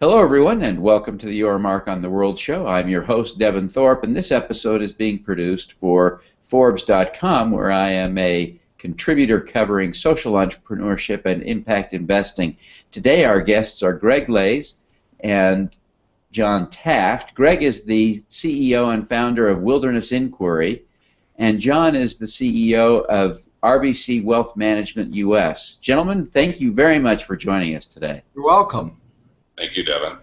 Hello, everyone, and welcome to the Your Mark on the World show. I'm your host, Devin Thorpe, and this episode is being produced for Forbes.com, where I am a contributor covering social entrepreneurship and impact investing. Today, our guests are Greg Lais and John Taft. Greg is the CEO and founder of Wilderness Inquiry, and John is the CEO of RBC Wealth Management-U.S. Gentlemen, thank you very much for joining us today. You're welcome. Thank you, Devin.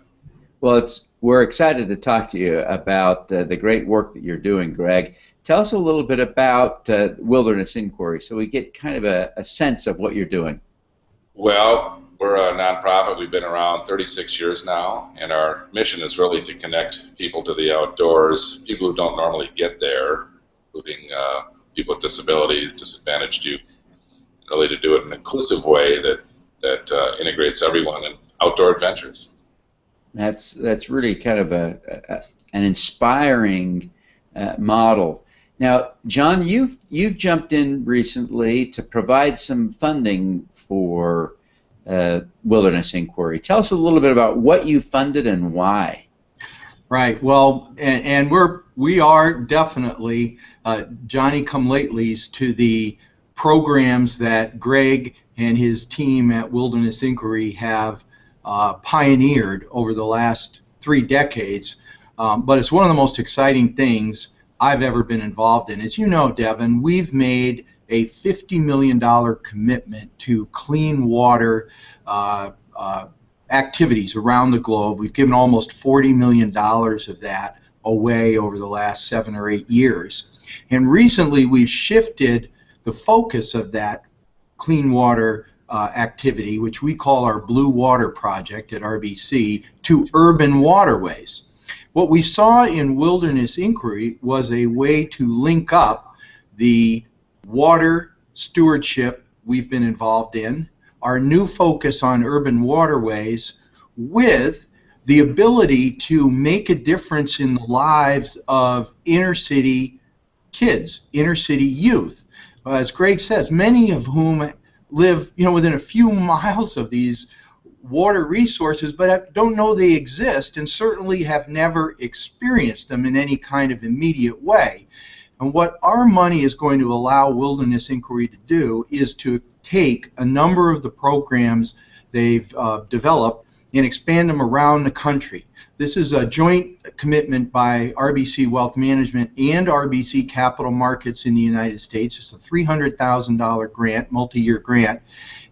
Well, we're excited to talk to you about the great work that you're doing, Greg. Tell us a little bit about Wilderness Inquiry so we get kind of a sense of what you're doing. Well, we're a nonprofit. We've been around 36 years now, and our mission is really to connect people to the outdoors, people who don't normally get there, including people with disabilities, disadvantaged youth, really to do it in an inclusive way that integrates everyone in outdoor adventures. That's really kind of an inspiring model. Now, John, you've jumped in recently to provide some funding for Wilderness Inquiry. Tell us a little bit about what you funded and why. Right. Well, and we are definitely Johnny-come-latelys to the programs that Greg and his team at Wilderness Inquiry have pioneered over the last 3 decades, but it's one of the most exciting things I've ever been involved in. As you know, Devin, we've made a $50 million commitment to clean water activities around the globe. We've given almost $40 million of that away over the last 7 or 8 years. And recently we've shifted the focus of that clean water activity, which we call our Blue Water Project at RBC, to urban waterways. What we saw in Wilderness Inquiry was a way to link up the water stewardship we've been involved in, our new focus on urban waterways, with the ability to make a difference in the lives of inner city kids, inner city youth. As Greg says, many of whom live, within a few miles of these water resources, but don't know they exist and certainly have never experienced them in any kind of immediate way. And what our money is going to allow Wilderness Inquiry to do is to take a number of the programs they've developed and expand them around the country. This is a joint commitment by RBC Wealth Management and RBC Capital Markets in the United States. It's a $300,000 grant, multi-year grant,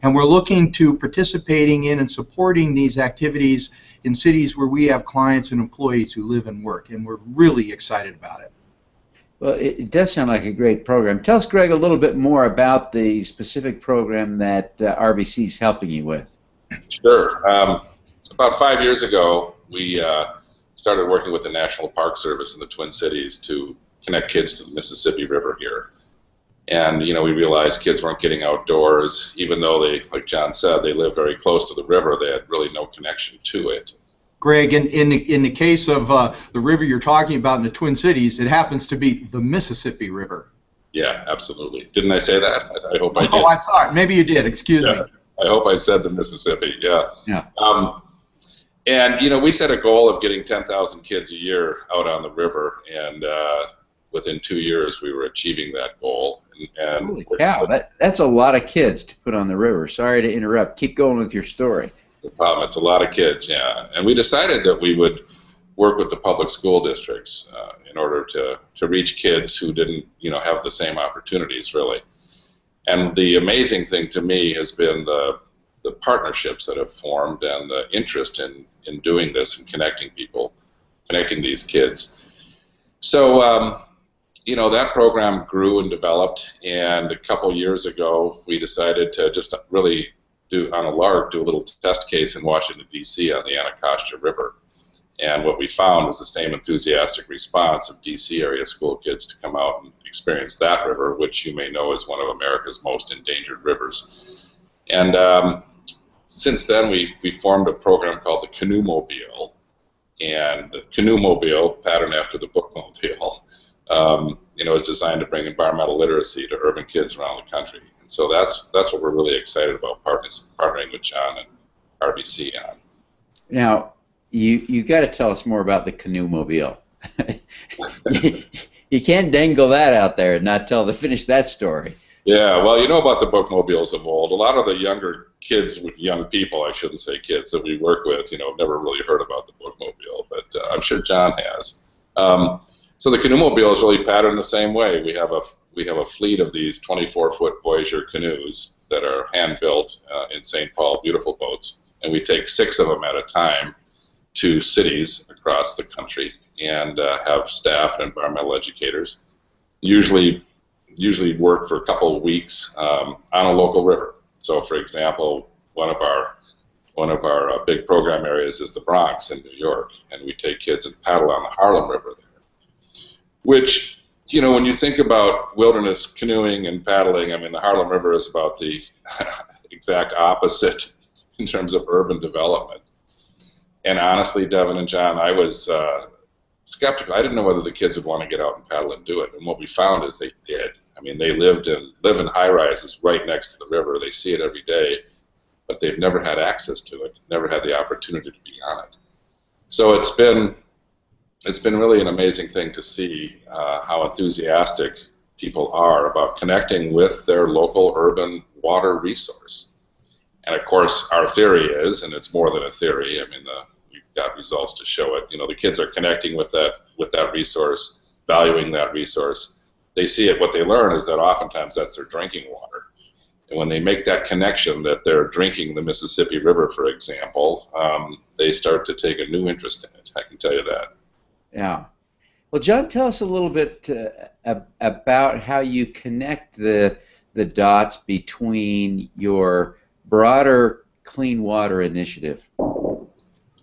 and we're looking to participating in and supporting these activities in cities where we have clients and employees who live and work, and we're really excited about it. Well, it does sound like a great program. Tell us, Greg, a little bit more about the specific program that RBC is helping you with. Sure. About 5 years ago, we started working with the National Park Service in the Twin Cities to connect kids to the Mississippi River here. And, we realized kids weren't getting outdoors, even though they, like John said, they live very close to the river. They had really no connection to it. Greg, in the case of the river you're talking about in the Twin Cities, it happens to be the Mississippi River. Yeah, absolutely. Didn't I say that? I hope I did. Oh, I'm sorry. Maybe you did. Excuse me. I hope I said the Mississippi. Yeah. Yeah. And, we set a goal of getting 10,000 kids a year out on the river, and within 2 years we were achieving that goal. And holy cow, that's a lot of kids to put on the river. Sorry to interrupt. Keep going with your story. No problem. It's a lot of kids, yeah. And we decided that we would work with the public school districts in order to reach kids who didn't, have the same opportunities, really. And the amazing thing to me has been the partnerships that have formed and the interest in doing this and connecting people, connecting these kids. So, that program grew and developed, and a couple years ago we decided to just really do a little test case in Washington, D.C. on the Anacostia River. And what we found was the same enthusiastic response of D.C. area school kids to come out and experience that river, which you may know is one of America's most endangered rivers. And since then, we formed a program called the Canoe Mobile, and the Canoe Mobile, patterned after the bookmobile, is designed to bring environmental literacy to urban kids around the country. And so that's what we're really excited about partnering with John and RBC on. Now, you got to tell us more about the Canoe mobile. You can't dangle that out there and not finish that story. Yeah, well, you know about the bookmobiles of old. A lot of the younger kids, young people, I shouldn't say kids, that we work with, have never really heard about the bookmobile, but I'm sure John has. So the Canoe mobile is really patterned the same way. We have a fleet of these 24-foot Voyager canoes that are hand-built in St. Paul, beautiful boats, and we take 6 of them at a time to cities across the country and have staff and environmental educators usually work for a couple of weeks on a local river. So, for example, one of our big program areas is the Bronx in New York, and we take kids and paddle on the Harlem River there. Which, when you think about wilderness canoeing and paddling, I mean, the Harlem River is about the exact opposite in terms of urban development. And honestly, Devin and John, I was skeptical. I didn't know whether the kids would want to get out and paddle and do it. And what we found is they did. I mean, they live in high-rises right next to the river. They see it every day, but they've never had access to it, never had the opportunity to be on it. So it's been really an amazing thing to see how enthusiastic people are about connecting with their local urban water resource. And of course, our theory is, and it's more than a theory, I mean, we've got results to show it, the kids are connecting with that resource, valuing that resource. They see it, what they learn is that oftentimes that's their drinking water. And when they make that connection that they're drinking the Mississippi River, for example, they start to take a new interest in it, I can tell you that. Yeah. Well, John, tell us a little bit about how you connect the dots between your broader clean water initiative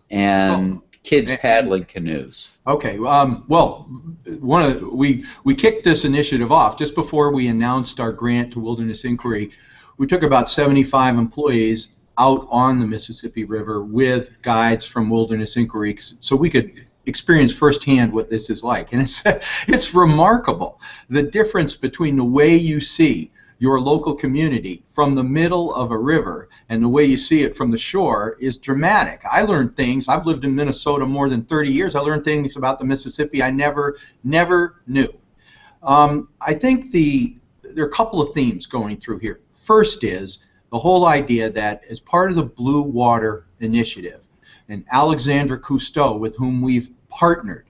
and kids paddling canoes. Okay. Well, we kicked this initiative off just before we announced our grant to Wilderness Inquiry. We took about 75 employees out on the Mississippi River with guides from Wilderness Inquiry so we could experience firsthand what this is like. And it's remarkable, the difference between the way you see your local community from the middle of a river and the way you see it from the shore is dramatic. I learned things. I've lived in Minnesota more than 30 years. I learned things about the Mississippi I never knew. I think there are a couple of themes going through here. First is the whole idea that as part of the Blue Water Initiative, and Alexandra Cousteau, with whom we've partnered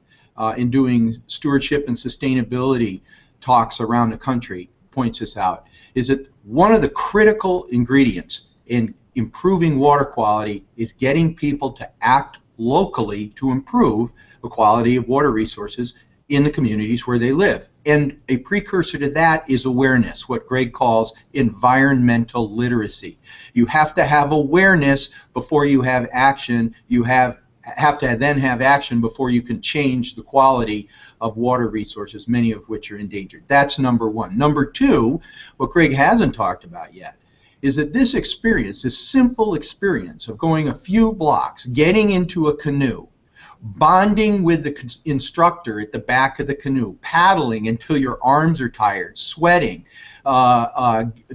in doing stewardship and sustainability talks around the country, points this out, is that one of the critical ingredients in improving water quality is getting people to act locally to improve the quality of water resources in the communities where they live. And a precursor to that is awareness, what Greg calls environmental literacy. You have to have awareness before you have action. You have to then have action before you can change the quality of water resources, many of which are endangered. That's number one. Number two, what Greg hasn't talked about yet, is that this experience, this simple experience of going a few blocks, getting into a canoe, bonding with the instructor at the back of the canoe, paddling until your arms are tired, sweating,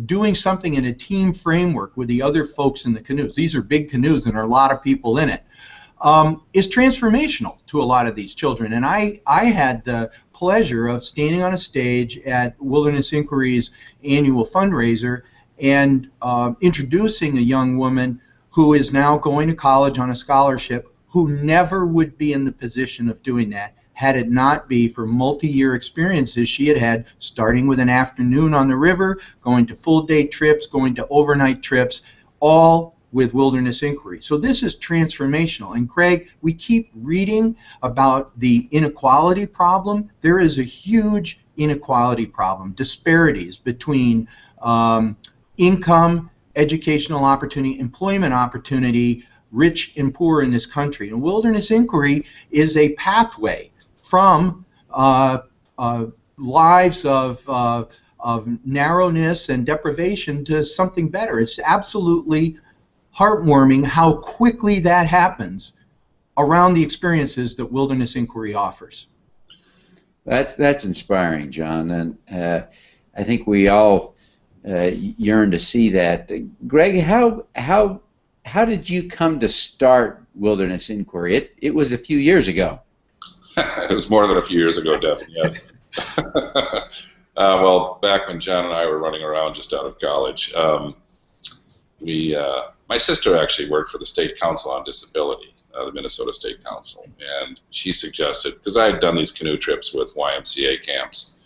doing something in a team framework with the other folks in the canoes. These are big canoes and there are a lot of people in it. Is transformational to a lot of these children. And I had the pleasure of standing on a stage at Wilderness Inquiry's annual fundraiser and introducing a young woman who is now going to college on a scholarship, who never would be in the position of doing that had it not be for multi-year experiences she had had, starting with an afternoon on the river, going to full-day trips, going to overnight trips, all with Wilderness Inquiry. So this is transformational. And Greg, we keep reading about the inequality problem. There is a huge inequality problem, disparities between income, educational opportunity, employment opportunity, rich and poor in this country. And Wilderness Inquiry is a pathway from lives of narrowness and deprivation to something better. It's absolutely heartwarming how quickly that happens around the experiences that Wilderness Inquiry offers. That's inspiring, John, and I think we all yearn to see that. Greg, how how did you come to start Wilderness Inquiry? It was a few years ago. It was more than a few years ago, Devin, yes. Well, back when John and I were running around just out of college, my sister actually worked for the State Council on Disability, the Minnesota State Council, and she suggested, because I had done these canoe trips with YMCA camps,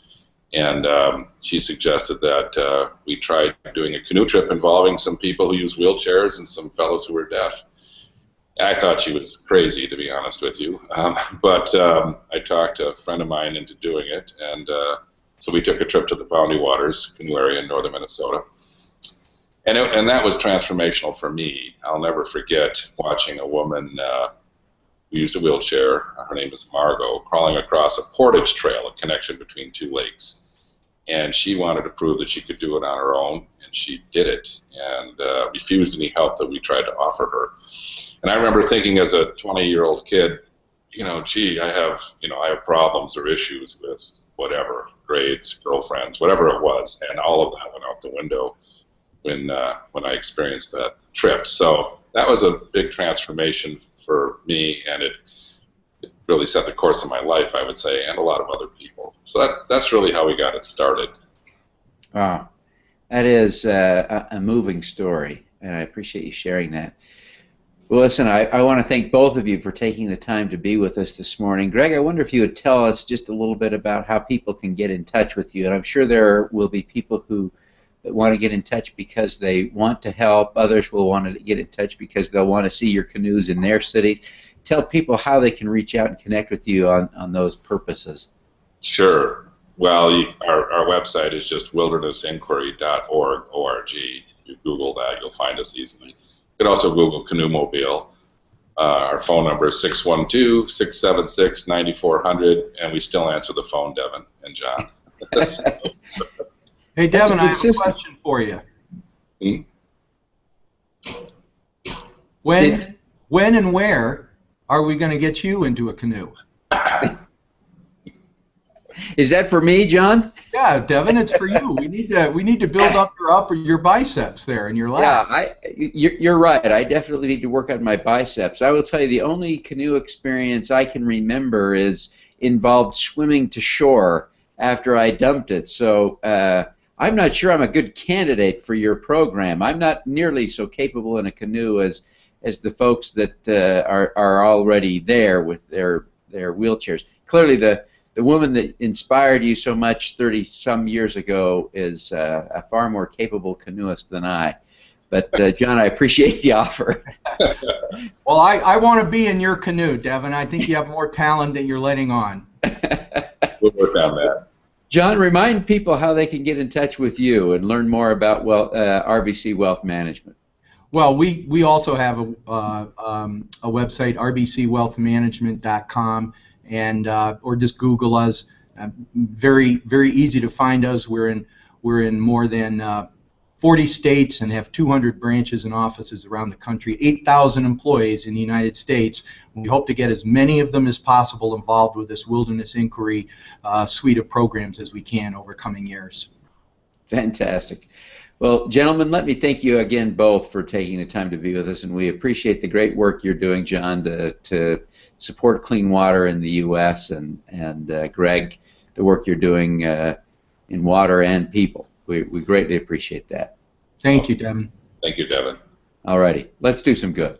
and she suggested that we tried doing a canoe trip involving some people who use wheelchairs and some fellows who were deaf. I thought she was crazy, to be honest with you, but I talked a friend of mine into doing it, and so we took a trip to the Boundary Waters canoe area in northern Minnesota, and that was transformational for me. I'll never forget watching a woman who used a wheelchair, her name is Margot, crawling across a portage trail, a connection between two lakes, and she wanted to prove that she could do it on her own, and she did it, and refused any help that we tried to offer her. And I remember thinking as a 20-year-old kid, gee, I have problems or issues with whatever, grades, girlfriends, whatever it was, and all of that went out the window when I experienced that trip. So that was a big transformation for me, and it really set the course of my life, I would say, and a lot of other people. So that's really how we got it started. Wow, that is a moving story, and I appreciate you sharing that. Well, listen, I want to thank both of you for taking the time to be with us this morning. Greg, I wonder if you would tell us just a little bit about how people can get in touch with you. And I'm sure there will be people who want to get in touch because they want to help. Others will want to get in touch because they'll want to see your canoes in their cities. Tell people how they can reach out and connect with you on those purposes. Sure. Well, our website is just wildernessinquiry.org. You Google that, you'll find us easily. You can also Google Canoe Mobile. Our phone number is 612-676-9400, and we still answer the phone, Devin and John. Hey, Devin, I have a question for you. When and where are we going to get you into a canoe? Is that for me, John? Yeah, Devin, it's for you. We need to build up your biceps there and your lats. Yeah, you're right. I definitely need to work on my biceps. I will tell you, the only canoe experience I can remember involved swimming to shore after I dumped it. So I'm not sure I'm a good candidate for your program. I'm not nearly so capable in a canoe as the folks that are already there with their wheelchairs. Clearly, the woman that inspired you so much 30-some years ago is a far more capable canoeist than I. But, John, I appreciate the offer. Well, I want to be in your canoe, Devin. I think you have more talent than you're letting on. We'll work on that. John, remind people how they can get in touch with you and learn more about RBC Wealth Management. Well, we also have a website, rbcwealthmanagement.com. And or just Google us. Very easy to find us. We're in more than 40 states and have 200 branches and offices around the country. 8,000 employees in the United States. We hope to get as many of them as possible involved with this Wilderness Inquiry suite of programs as we can over coming years. Fantastic. Well, gentlemen, let me thank you again both for taking the time to be with us, and we appreciate the great work you're doing, John, to support clean water in the U.S., and Greg, the work you're doing in water and people. We greatly appreciate that. Thank you, Devin. Thank you, Devin. All righty. Let's do some good.